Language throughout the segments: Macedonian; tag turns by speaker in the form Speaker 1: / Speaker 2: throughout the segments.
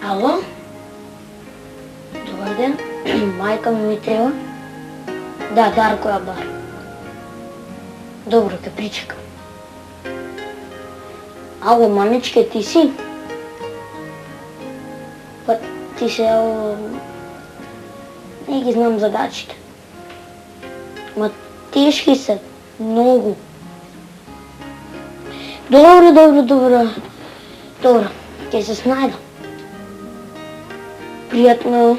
Speaker 1: Ало? Добар ден, мајка ми треба. Да, Дарко ја бар. Добро, ке причекам. Ало, маничке, ти си? Па, ти се, не ги знам задачите. Ма, тешки се, многу. Добро, ќе се снајдам. Пријатно.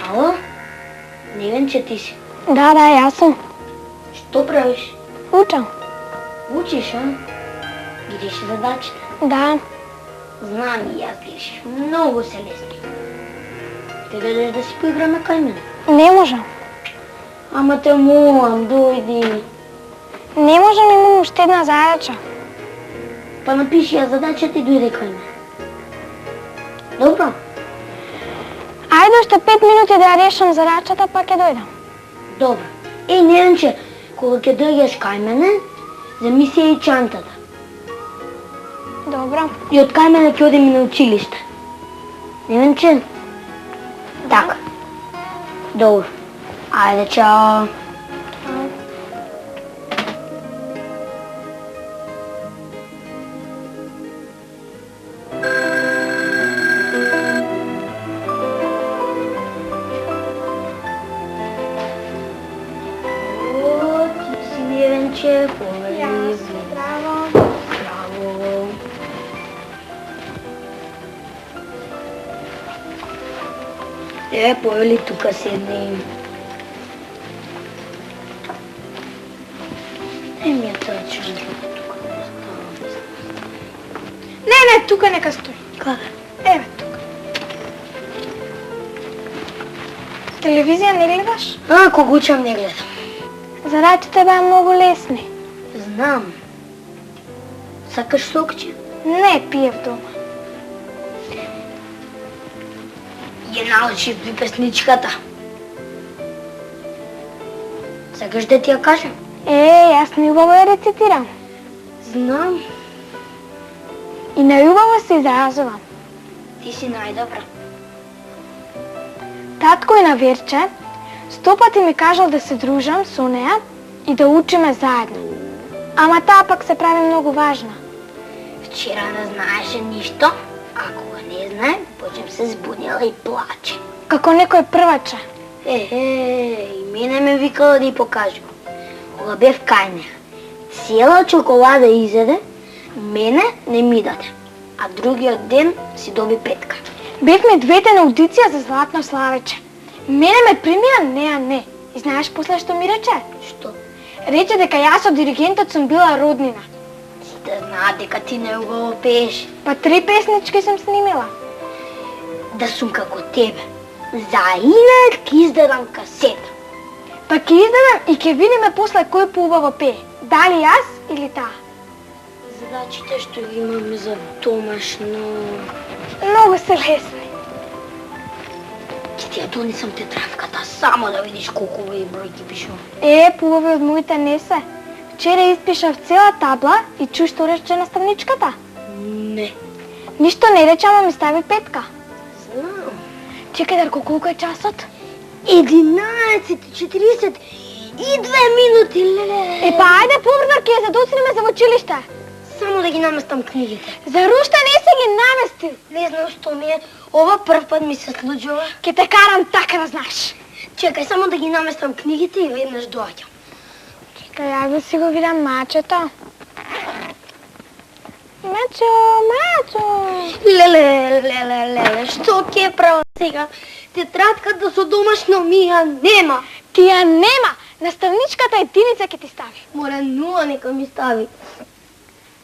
Speaker 1: Ало? Невенче, ти си?
Speaker 2: Да, јас сум.
Speaker 1: Што правиш?
Speaker 2: Учам.
Speaker 1: Учиш, а? Ги реши задачите?
Speaker 2: Да.
Speaker 1: Знам и јас ги решиш. Многу се лесни. Те дојдеш да си поиграме кај мене?
Speaker 2: Не можам.
Speaker 1: Ама те молам, дојди.
Speaker 2: Не можам, имам уште една задача.
Speaker 1: Па напиши ја задачата и дојди кај мене. Добро?
Speaker 2: Ајде уште 5 минути да ја решам задачата, па ќе дојдам.
Speaker 1: Добро. Невенче, кога ќе дојдеш кај мене, земи си и чантата.
Speaker 2: Добро.
Speaker 1: И од кај мене ќе одиме на училиште. Невенче? Така. Добро. Ајде, чао. Браво. Повели тука седни. Ми ја тоа чужда тука.
Speaker 2: Не, тука нека стои.
Speaker 1: Каде?
Speaker 2: Еве тука. Телевизија не гледаш?
Speaker 1: Кога учам не гледам.
Speaker 2: Задачите беа многу лесни.
Speaker 1: Знам. Сакаш сокче?
Speaker 2: Не, пиев дома.
Speaker 1: Ја научив би песничката. Сакаш да ти ја кажам?
Speaker 2: Јас најубаво ја рецитирам.
Speaker 1: Знам.
Speaker 2: И најубаво се изразувам.
Speaker 1: Ти си најдобра.
Speaker 2: Татко и на Верче 100 пати ми кажал да се дружам со неа и да учиме заедно. Ама таа пак се прави многу важна.
Speaker 1: Вчера не знаеше ништо, а кога не знае, почем се збунила и плаче.
Speaker 2: Како некој прваче.
Speaker 1: И мене ме викала да ја покажувам. Кога бев кај неа, цела чоколада изеде, мене не ми даде, а другиот ден си доби петка.
Speaker 2: Бевме двете на аудиција за Златно славече. Мене ме примија, неа не. И знаеш после што ми рече?
Speaker 1: Што?
Speaker 2: Рече дека јас од диригентот сум била роднина.
Speaker 1: се знаат дека ти не го пееш.
Speaker 2: Па 3 песнички сум снимила.
Speaker 1: Да сум како тебе. За инак ќе издадам касета.
Speaker 2: Па ќе издадам и ќе видиме после кој поубаво пее. Дали јас или таа?
Speaker 1: Задачите што ги имаме за домашно...
Speaker 2: Многу се лесни.
Speaker 1: Ќе ти ја донесам тетрадката, само да видиш колку бројки пишувам.
Speaker 2: Поубави од моите не се. Вчера испишав цела табла и чуш што рече наставничката?
Speaker 1: Не.
Speaker 2: Ништо не рече, ама ми стави 5.
Speaker 1: Знам.
Speaker 2: Чекај, Дарко, колку е часот?
Speaker 1: 11:42 минути, леле.
Speaker 2: Па ајде поврна, ќе се доцнеме за училиште.
Speaker 1: Само да ги наместам книгите.
Speaker 2: За рушта не се ги наместил.
Speaker 1: Не знам што ми е. Ова прв пат ми се случува.
Speaker 2: Ќе те карам така да знаеш.
Speaker 1: Чекај, само да ги наместам книгите и веднаш доаѓам.
Speaker 2: Чекај, ја да си го видам мачето. Мачо, мачо.
Speaker 1: Леле, што ќе правам сега? Тетрадката со домашно ми ја нема.
Speaker 2: Ти ја нема. Наставничката единица ќе ти стави.
Speaker 1: Мора 0 нека ми стави.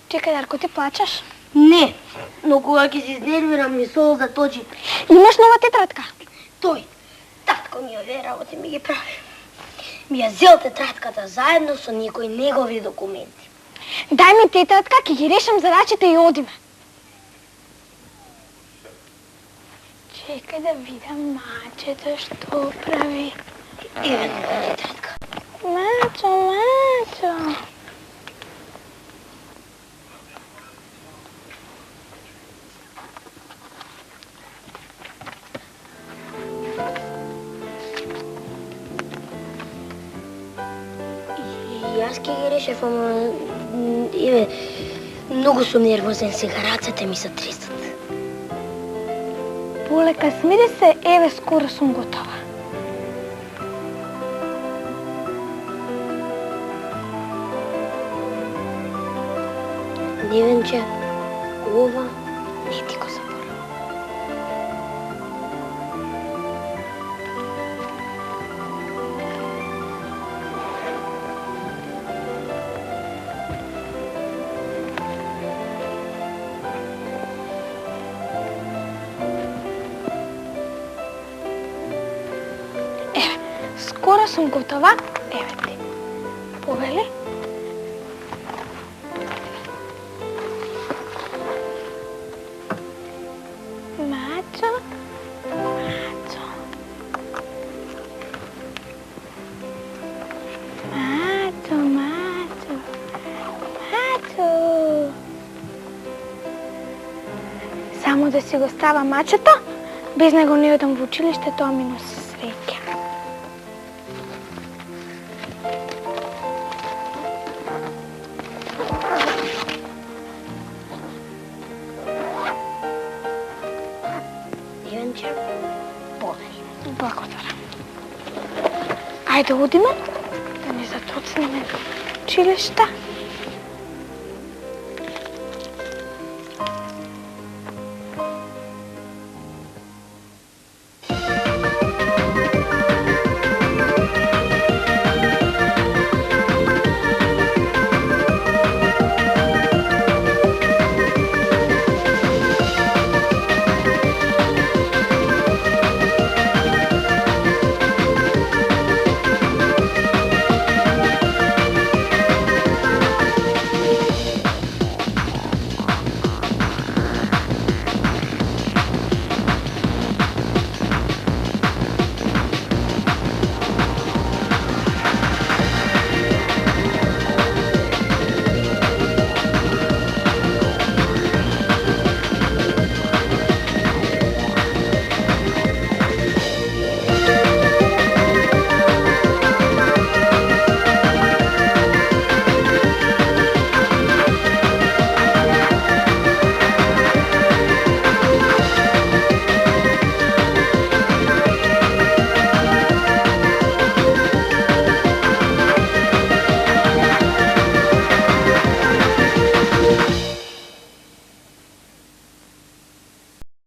Speaker 2: Чекај, Дарко, ти плачеш?
Speaker 1: Не, но кога ќе се изнервирам ми солза точи.
Speaker 2: Имаш нова тетрадка?
Speaker 1: Тој, татко ми овие работи ми ги прави. Ми ја зел тетрадката заедно со некои негови документи.
Speaker 2: Дај ми тетрадка, ќе ги решам задачите и одиме. Чекај да видам мачето што прави.
Speaker 1: Еве нова тетрадка.
Speaker 2: Мачо, мачо.
Speaker 1: Јас ќе ги решев, ама... Еве, многу сум нервозен сега, рацете ми се тресат.
Speaker 2: Полека, смири се, еве, скоро сум готова.
Speaker 1: Невенче, ова не ти го заборав.
Speaker 2: Скоро сум готова. Еве ти. Повели? Мачо. Мачо. Мачо, мачо. Мачо. Само да си го става мачето, без него не одам во училиште, тоа ми носи среќа.
Speaker 1: Ивенче, повери.
Speaker 2: Благодарам. Ајде одиме, да не затоцнеме училишта.